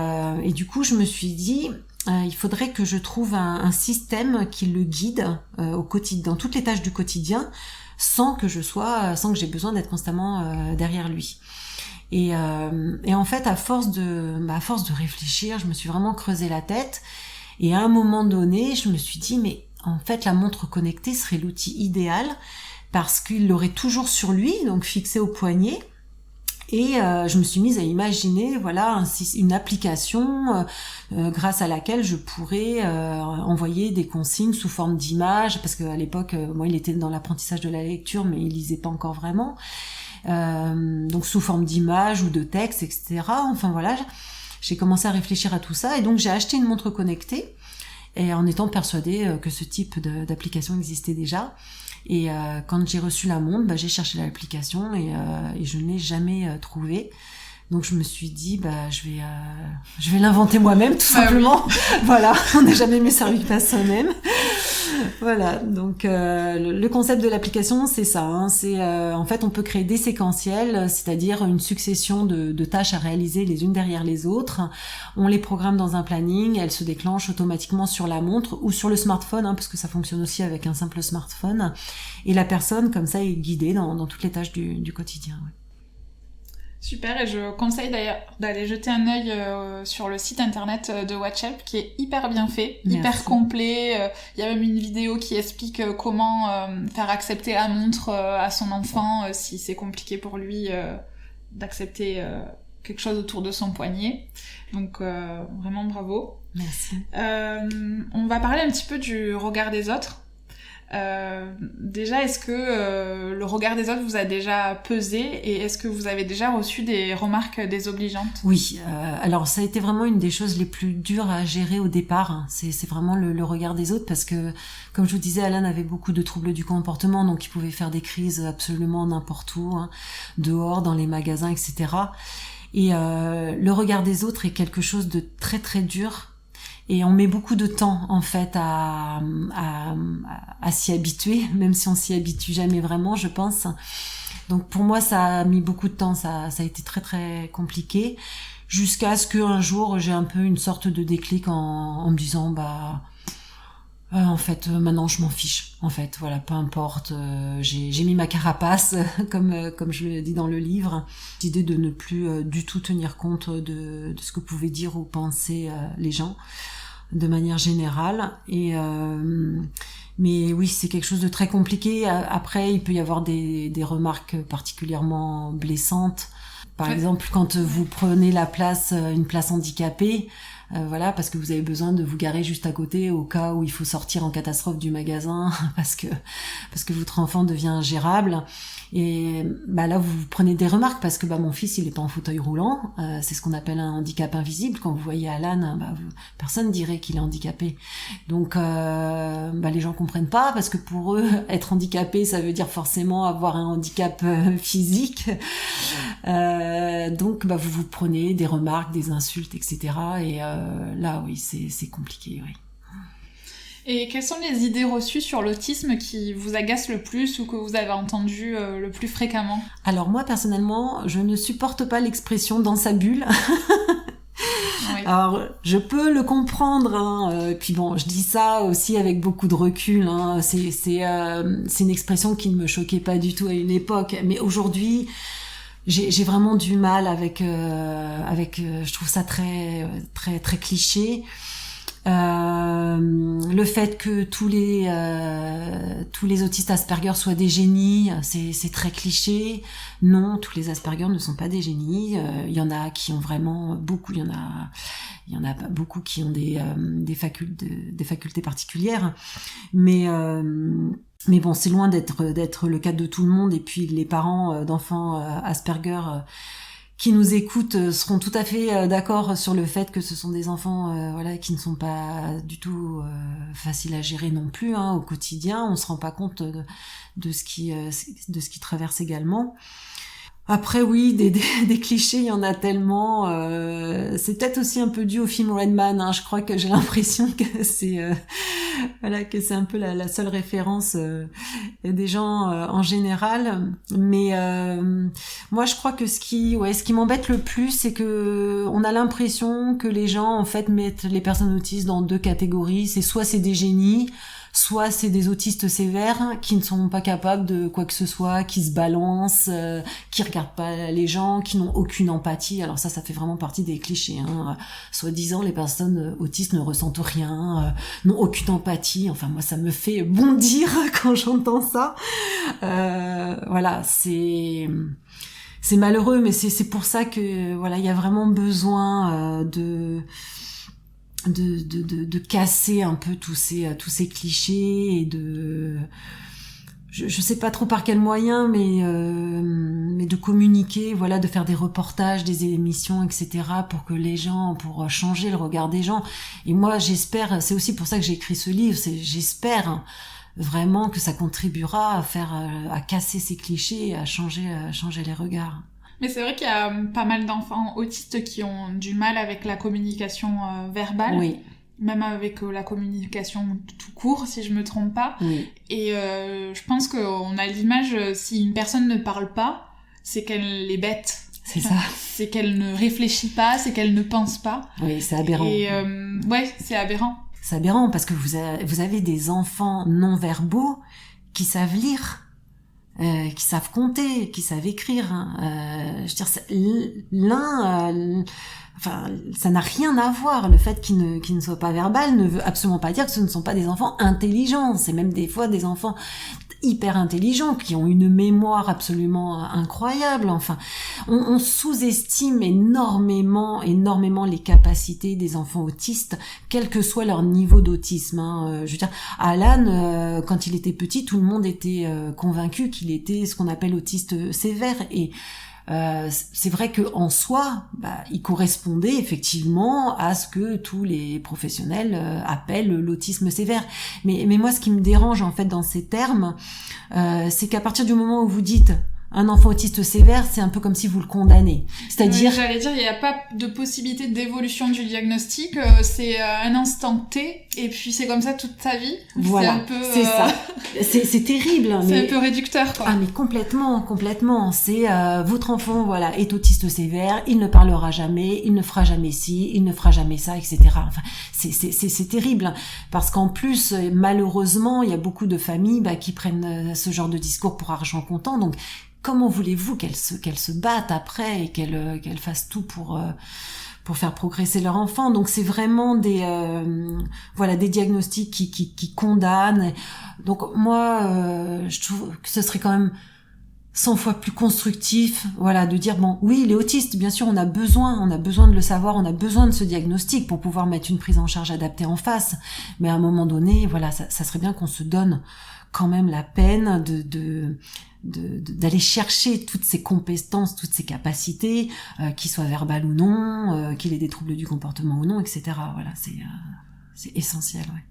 Speaker 2: du coup, je me suis dit, il faudrait que je trouve un système qui le guide au quotidien, dans toutes les tâches du quotidien, sans que j'ai besoin d'être constamment derrière lui. Et en fait, à force de réfléchir, je me suis vraiment creusé la tête. Et à un moment donné, je me suis dit, mais en fait, la montre connectée serait l'outil idéal parce qu'il l'aurait toujours sur lui, donc fixé au poignet. Et je me suis mise à imaginer, une application grâce à laquelle je pourrais envoyer des consignes sous forme d'images, parce qu'à l'époque, moi, il était dans l'apprentissage de la lecture, mais il lisait pas encore vraiment. Donc sous forme d'images ou de textes, etc. Enfin voilà. J'ai commencé à réfléchir à tout ça, et donc j'ai acheté une montre connectée, et en étant persuadée que ce type d'application existait déjà. Et quand j'ai reçu la montre, j'ai cherché l'application et je ne l'ai jamais trouvée. Donc je me suis dit, je vais l'inventer moi-même, tout simplement. Oui. Voilà, on n'a jamais mieux servi que par soi-même. Voilà, donc le concept de l'application, c'est ça. En fait, on peut créer des séquentiels, c'est-à-dire une succession de tâches à réaliser les unes derrière les autres. On les programme dans un planning, elles se déclenchent automatiquement sur la montre ou sur le smartphone, parce que ça fonctionne aussi avec un simple smartphone. Et la personne, comme ça, est guidée dans toutes les tâches du quotidien. Ouais.
Speaker 1: Super, et je conseille d'ailleurs d'aller jeter un œil sur le site internet de WatchHelp qui est hyper bien fait, hyper complet. Il y a même une vidéo qui explique comment faire accepter la montre à son enfant si c'est compliqué pour lui d'accepter quelque chose autour de son poignet. Donc vraiment bravo.
Speaker 2: Merci.
Speaker 1: On va parler un petit peu du regard des autres. Déjà, est-ce que le regard des autres vous a déjà pesé, et est-ce que vous avez déjà reçu des remarques désobligeantes ?
Speaker 2: Oui, alors ça a été vraiment une des choses les plus dures à gérer au départ. C'est vraiment le regard des autres, parce que, comme je vous disais, Alan avait beaucoup de troubles du comportement, donc il pouvait faire des crises absolument n'importe où, dehors, dans les magasins, etc. Et le regard des autres est quelque chose de très très dur. Et on met beaucoup de temps, en fait, à s'y habituer, même si on s'y habitue jamais vraiment, je pense. Donc pour moi, ça a mis beaucoup de temps, ça a été très très compliqué, jusqu'à ce qu'un jour, j'ai un peu une sorte de déclic en me disant, en fait, maintenant je m'en fiche. En fait, voilà, peu importe. J'ai mis ma carapace, comme je le dis dans le livre. L'idée de ne plus du tout tenir compte de ce que pouvaient dire ou penser les gens, de manière générale. Mais oui, c'est quelque chose de très compliqué. Après, il peut y avoir des remarques particulièrement blessantes. Par exemple, quand vous prenez une place handicapée, voilà, parce que vous avez besoin de vous garer juste à côté au cas où il faut sortir en catastrophe du magasin parce que votre enfant devient ingérable. Et là vous prenez des remarques parce que mon fils il est pas en fauteuil roulant, c'est ce qu'on appelle un handicap invisible. Quand vous voyez Alan, personne dirait qu'il est handicapé. Donc les gens comprennent pas parce que pour eux être handicapé ça veut dire forcément avoir un handicap physique. Donc vous prenez des remarques, des insultes, etc. Et là oui c'est compliqué, oui.
Speaker 1: Et quelles sont les idées reçues sur l'autisme qui vous agacent le plus ou que vous avez entendues le plus fréquemment ?
Speaker 2: Alors moi personnellement, je ne supporte pas l'expression dans sa bulle. Oui. Alors je peux le comprendre, puis je dis ça aussi avec beaucoup de recul. C'est une expression qui ne me choquait pas du tout à une époque, mais aujourd'hui j'ai vraiment du mal avec je trouve ça très très très cliché. Le fait que tous les autistes Asperger soient des génies, c'est très cliché. Non, tous les Asperger ne sont pas des génies. Il y en a qui ont vraiment beaucoup. Il y en a beaucoup qui ont des facultés particulières. Mais bon, c'est loin d'être le cas de tout le monde. Et puis les parents d'enfants Asperger qui nous écoutent seront tout à fait d'accord sur le fait que ce sont des enfants qui ne sont pas du tout faciles à gérer non plus au quotidien. On se rend pas compte de ce qui traverse également. Après oui, des clichés, il y en a tellement. C'est peut-être aussi un peu dû au film Rain Man. Je crois que j'ai l'impression que c'est que c'est un peu la seule référence des gens en général. Mais moi, je crois que ce qui m'embête le plus, c'est que on a l'impression que les gens en fait mettent les personnes autistes dans deux catégories. Soit c'est des génies, soit c'est des autistes sévères qui ne sont pas capables de quoi que ce soit, qui se balancent, qui regardent pas les gens, qui n'ont aucune empathie. Alors ça fait vraiment partie des clichés. Soi-disant, les personnes autistes ne ressentent rien, n'ont aucune empathie. Enfin, moi, ça me fait bondir quand j'entends ça. C'est malheureux, mais c'est pour ça que il y a vraiment besoin de casser un peu tous ces clichés et je sais pas trop par quel moyen, mais de communiquer, de faire des reportages, des émissions, etc. pour changer le regard des gens. Et moi, j'espère, c'est aussi pour ça que j'ai écrit ce livre, j'espère vraiment que ça contribuera à casser ces clichés, à changer les regards.
Speaker 1: Mais c'est vrai qu'il y a pas mal d'enfants autistes qui ont du mal avec la communication verbale.
Speaker 2: Oui.
Speaker 1: Même avec la communication tout court, si je me trompe pas.
Speaker 2: Oui.
Speaker 1: Et je pense qu'on a l'image, si une personne ne parle pas, c'est qu'elle est bête.
Speaker 2: C'est ça.
Speaker 1: C'est qu'elle ne réfléchit pas, c'est qu'elle ne pense pas.
Speaker 2: Oui, c'est aberrant.
Speaker 1: Et c'est aberrant.
Speaker 2: C'est aberrant parce que vous avez des enfants non-verbaux qui savent lire. Qui savent compter, qui savent écrire. Je veux dire, ça n'a rien à voir. Le fait qu'ils ne soient pas verbal ne veut absolument pas dire que ce ne sont pas des enfants intelligents. C'est même des fois des enfants hyper intelligents qui ont une mémoire absolument incroyable. Enfin, on sous-estime énormément les capacités des enfants autistes, quel que soit leur niveau d'autisme. Je veux dire, Alan, quand il était petit, tout le monde était convaincu qu'il était ce qu'on appelle autiste sévère. Et c'est vrai que en soi, il correspondait effectivement à ce que tous les professionnels appellent l'autisme sévère. Mais moi, ce qui me dérange en fait dans ces termes, c'est qu'à partir du moment où vous dites un enfant autiste sévère, c'est un peu comme si vous le condamnez. C'est-à-dire...
Speaker 1: Oui, j'allais dire, il n'y a pas de possibilité d'évolution du diagnostic, c'est un instant T, et puis c'est comme ça toute sa vie.
Speaker 2: Voilà, c'est ça. C'est terrible.
Speaker 1: C'est un peu réducteur, quoi.
Speaker 2: Ah, mais complètement. C'est votre enfant, est autiste sévère, il ne parlera jamais, il ne fera jamais ci, il ne fera jamais ça, etc. Enfin, c'est terrible, parce qu'en plus, malheureusement, il y a beaucoup de familles qui prennent ce genre de discours pour argent comptant, donc comment voulez-vous qu'elles se battent après et qu'elles fassent tout pour faire progresser leur enfant? Donc c'est vraiment des diagnostics qui condamnent. Donc moi je trouve que ce serait quand même 100 fois plus constructif, voilà, de dire bon, oui, il est autiste, bien sûr, on a besoin de le savoir, on a besoin de ce diagnostic pour pouvoir mettre une prise en charge adaptée en face, mais à un moment donné, voilà, ça serait bien qu'on se donne quand même la peine d'aller chercher toutes ces compétences, toutes ces capacités, qu'ils soient verbales ou non, qu'il ait des troubles du comportement ou non, etc. Voilà, c'est essentiel, ouais.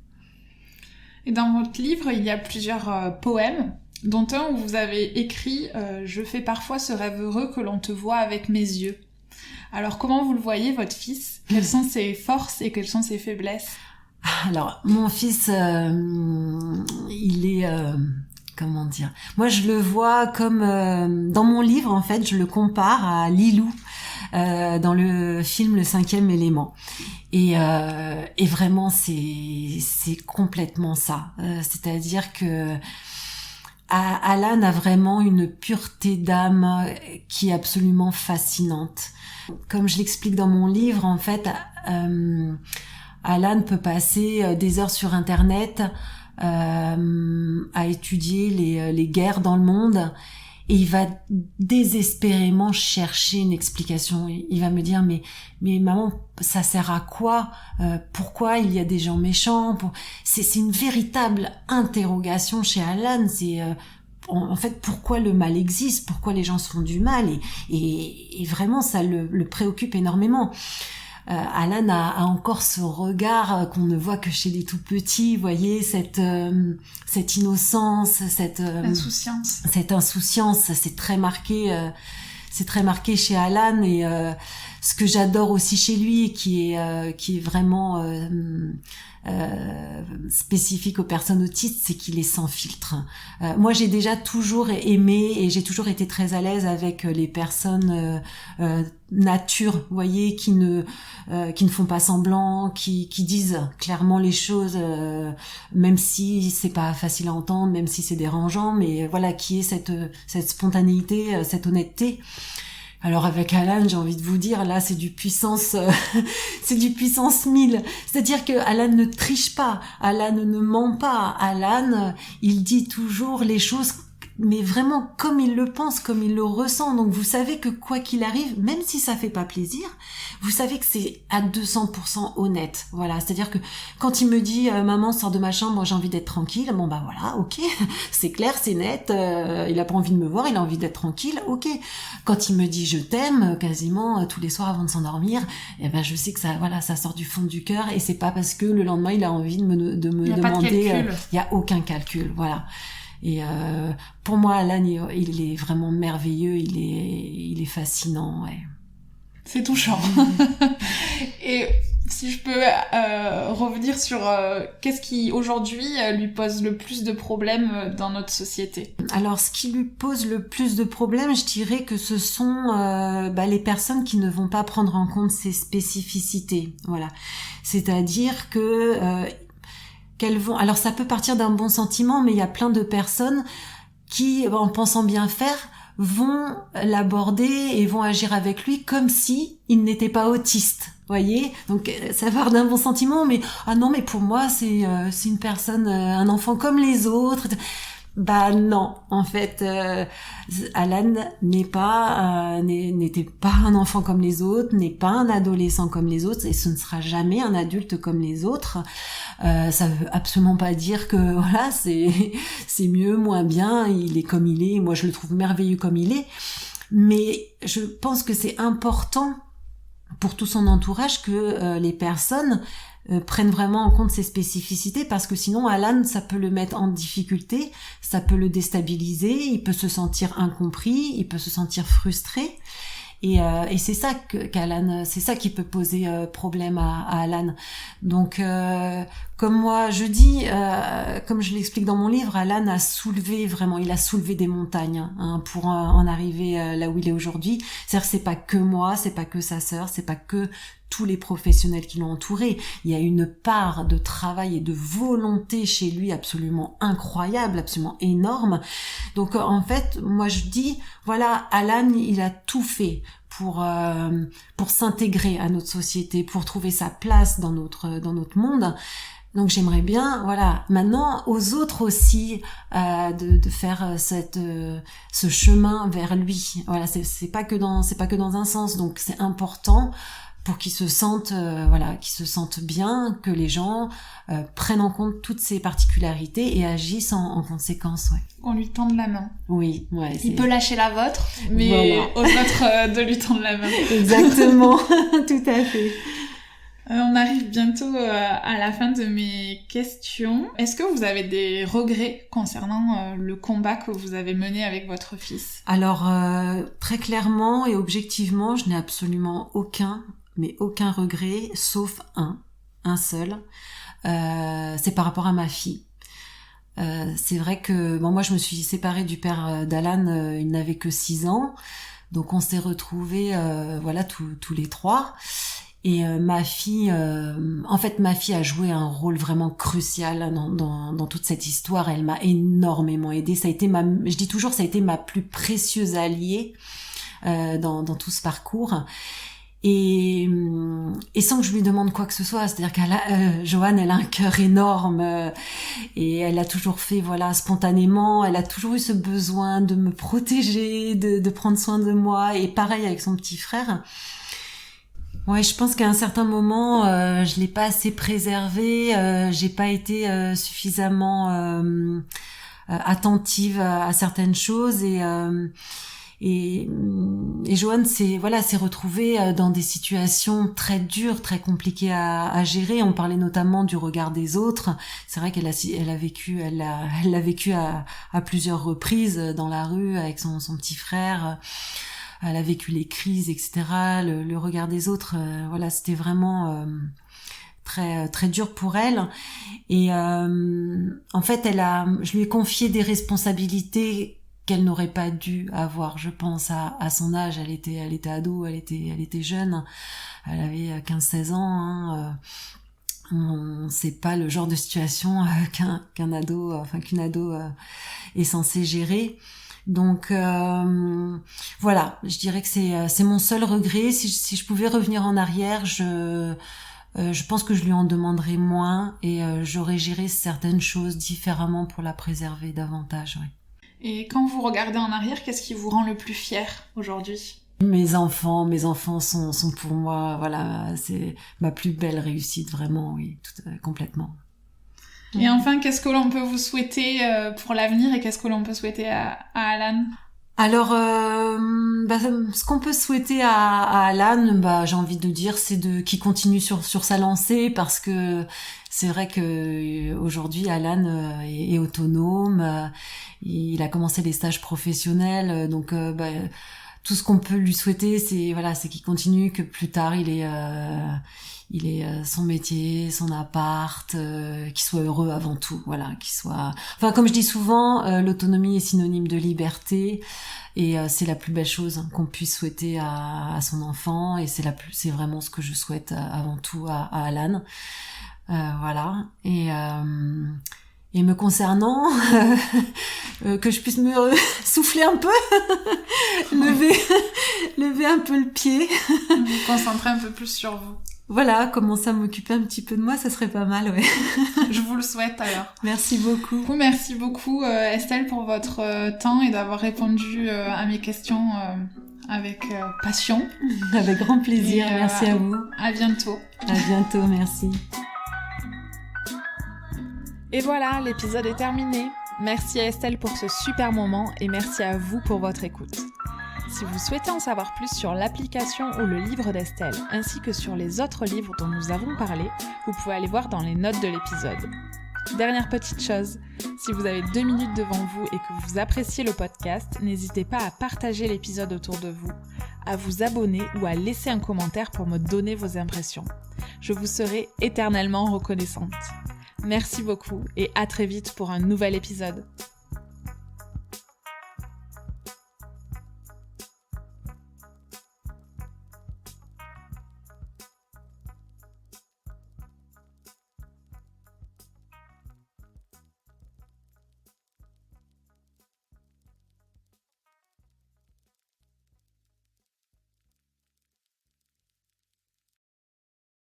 Speaker 1: Et dans votre livre, il y a plusieurs poèmes, dont un où vous avez écrit « Je fais parfois ce rêve heureux que l'on te voit avec mes yeux ». Alors, comment vous le voyez, votre fils ? Quelles sont ses forces et quelles sont ses faiblesses ?
Speaker 2: Alors, mon fils, il est... comment dire ? Moi, je le vois comme... dans mon livre, en fait, je le compare à Lilou, dans le film Le 5e élément. Et vraiment, c'est complètement ça. C'est-à-dire que Alan a vraiment une pureté d'âme qui est absolument fascinante. Comme je l'explique dans mon livre, en fait, Alan peut passer des heures sur Internet à étudier les guerres dans le monde, et il va désespérément chercher une explication. Il va me dire mais maman, ça sert à quoi ? Pourquoi il y a des gens méchants ? C'est une véritable interrogation chez Alan. C'est en fait pourquoi le mal existe, pourquoi les gens se font du mal, et vraiment ça le préoccupe énormément. Alan a encore ce regard qu'on ne voit que chez les tout petits, vous voyez, cette innocence, cette insouciance, c'est très marqué chez Alan. Et ce que j'adore aussi chez lui, qui est vraiment spécifique aux personnes autistes, c'est qu'il est sans filtre. Moi, j'ai déjà toujours aimé et j'ai toujours été très à l'aise avec les personnes nature, vous voyez, qui ne font pas semblant, qui disent clairement les choses, même si c'est pas facile à entendre, même si c'est dérangeant, mais voilà, qui est cette spontanéité, cette honnêteté. Alors avec Alan, j'ai envie de vous dire, là c'est du puissance 1000. C'est-à-dire que Alan ne triche pas, Alan ne ment pas, Alan, il dit toujours les choses, mais vraiment comme il le pense, comme il le ressent. Donc vous savez que quoi qu'il arrive, même si ça fait pas plaisir, vous savez que c'est à 200% honnête. Voilà, c'est-à-dire que quand il me dit maman, sors de ma chambre, j'ai envie d'être tranquille, bon bah voilà, ok, c'est clair, c'est net, il a pas envie de me voir, il a envie d'être tranquille, ok. Quand il me dit je t'aime, quasiment tous les soirs avant de s'endormir, eh ben je sais que ça, voilà, ça sort du fond du cœur, et c'est pas parce que le lendemain il a envie de me demander, il y a aucun calcul, voilà. Et pour moi, Alan, il est vraiment merveilleux, il est fascinant, ouais.
Speaker 1: C'est touchant. Et si je peux revenir sur qu'est-ce qui aujourd'hui lui pose le plus de problèmes dans notre société ?
Speaker 2: Alors, ce qui lui pose le plus de problèmes, je dirais que ce sont les personnes qui ne vont pas prendre en compte ses spécificités. Voilà, c'est-à-dire que alors ça peut partir d'un bon sentiment, mais il y a plein de personnes qui, en pensant bien faire, vont l'aborder et vont agir avec lui comme si il n'était pas autiste. Voyez, donc ça part d'un bon sentiment, mais ah non, mais pour moi c'est une personne, un enfant comme les autres. Bah non, en fait, Alan n'était pas un enfant comme les autres, n'est pas un adolescent comme les autres, et ce ne sera jamais un adulte comme les autres. Ça veut absolument pas dire que voilà, c'est mieux, moins bien, il est comme il est. Moi, je le trouve merveilleux comme il est, mais je pense que c'est important pour tout son entourage que les personnes prennent vraiment en compte ses spécificités, parce que sinon Alan, ça peut le mettre en difficulté, ça peut le déstabiliser, il peut se sentir incompris, il peut se sentir frustré, et c'est ça qu'Alan, c'est ça qui peut poser problème à Alan. Donc comme moi je dis, comme je l'explique dans mon livre, Alan a soulevé des montagnes pour en arriver là où il est aujourd'hui. C'est-à-dire c'est pas que moi, c'est pas que sa sœur, c'est pas que tous les professionnels qui l'ont entouré. Il y a une part de travail et de volonté chez lui absolument incroyable, absolument énorme. Donc en fait, moi je dis, voilà, Alan, il a tout fait pour s'intégrer à notre société, pour trouver sa place dans notre monde. Donc j'aimerais bien, voilà, maintenant aux autres aussi de faire ce chemin vers lui. Voilà, c'est pas que dans un sens. Donc c'est important pour qu'ils se sentent bien, que les gens prennent en compte toutes ces particularités et agissent en conséquence. Ouais.
Speaker 1: On lui tende la main.
Speaker 2: Oui, ouais.
Speaker 1: Il peut lâcher la vôtre, mais aux autres de lui tendre la main.
Speaker 2: Exactement, tout à fait.
Speaker 1: On arrive bientôt à la fin de mes questions. Est-ce que vous avez des regrets concernant le combat que vous avez mené avec votre fils ?
Speaker 2: Alors, très clairement et objectivement, je n'ai absolument aucun regret, sauf un seul. C'est par rapport à ma fille. C'est vrai que moi, je me suis séparée du père d'Alan, il n'avait que 6 ans. Donc, on s'est retrouvés tous les 3. Et ma fille a joué un rôle vraiment crucial dans toute cette histoire. Elle m'a énormément aidée. Ça a été je dis toujours, ça a été ma plus précieuse alliée dans tout ce parcours. Et sans que je lui demande quoi que ce soit, c'est-à-dire Joanne, elle a un cœur énorme et elle a toujours fait spontanément. Elle a toujours eu ce besoin de me protéger, de prendre soin de moi. Et pareil avec son petit frère. Ouais, je pense qu'à un certain moment, je l'ai pas assez préservé, j'ai pas été suffisamment attentive à certaines choses et Joanne s'est retrouvée dans des situations très dures, très compliquées à gérer. On parlait notamment du regard des autres. C'est vrai qu'elle l'a vécu à plusieurs reprises dans la rue avec son petit frère. Elle a vécu les crises, etc. Le regard des autres, c'était vraiment très très dur pour elle. Et en fait, je lui ai confié des responsabilités qu'elle n'aurait pas dû avoir, je pense, à son âge. Elle était ado, elle était jeune, elle avait 15-16 ans. On sait pas le genre de situation qu'une ado est censée gérer. Donc je dirais que c'est mon seul regret. Si je pouvais revenir en arrière, je pense que je lui en demanderais moins et j'aurais géré certaines choses différemment pour la préserver davantage. Ouais.
Speaker 1: Et quand vous regardez en arrière, qu'est-ce qui vous rend le plus fier aujourd'hui ?
Speaker 2: Mes enfants sont pour moi, c'est ma plus belle réussite, vraiment, oui, complètement.
Speaker 1: Et enfin, qu'est-ce que l'on peut vous souhaiter pour l'avenir et qu'est-ce que l'on peut souhaiter à Alan ?
Speaker 2: Alors, ce qu'on peut souhaiter à Alan, j'ai envie de dire, c'est qu'il continue sur sa lancée, parce que c'est vrai que aujourd'hui Alan est autonome, il a commencé les stages professionnels, donc tout ce qu'on peut lui souhaiter, c'est qu'il continue, que plus tard il ait son métier, son appart, qu'il soit heureux avant tout, comme je dis souvent, l'autonomie est synonyme de liberté et c'est la plus belle chose qu'on puisse souhaiter à son enfant, et c'est vraiment ce que je souhaite avant tout à Alan. Et me concernant, que je puisse me souffler un peu, lever un peu le pied.
Speaker 1: Vous concentrer un peu plus sur vous.
Speaker 2: Voilà, commencer à m'occuper un petit peu de moi, ça serait pas mal, ouais.
Speaker 1: Je vous le souhaite alors.
Speaker 2: Merci beaucoup.
Speaker 1: Merci beaucoup Estelle pour votre temps et d'avoir répondu à mes questions avec passion.
Speaker 2: Avec grand plaisir, merci à vous.
Speaker 1: À bientôt.
Speaker 2: À bientôt, merci.
Speaker 1: Et voilà, l'épisode est terminé. Merci à Estelle pour ce super moment et merci à vous pour votre écoute. Si vous souhaitez en savoir plus sur l'application ou le livre d'Estelle, ainsi que sur les autres livres dont nous avons parlé, vous pouvez aller voir dans les notes de l'épisode. Dernière petite chose, si vous avez 2 minutes devant vous et que vous appréciez le podcast, n'hésitez pas à partager l'épisode autour de vous, à vous abonner ou à laisser un commentaire pour me donner vos impressions. Je vous serai éternellement reconnaissante. Merci beaucoup et à très vite pour un nouvel épisode.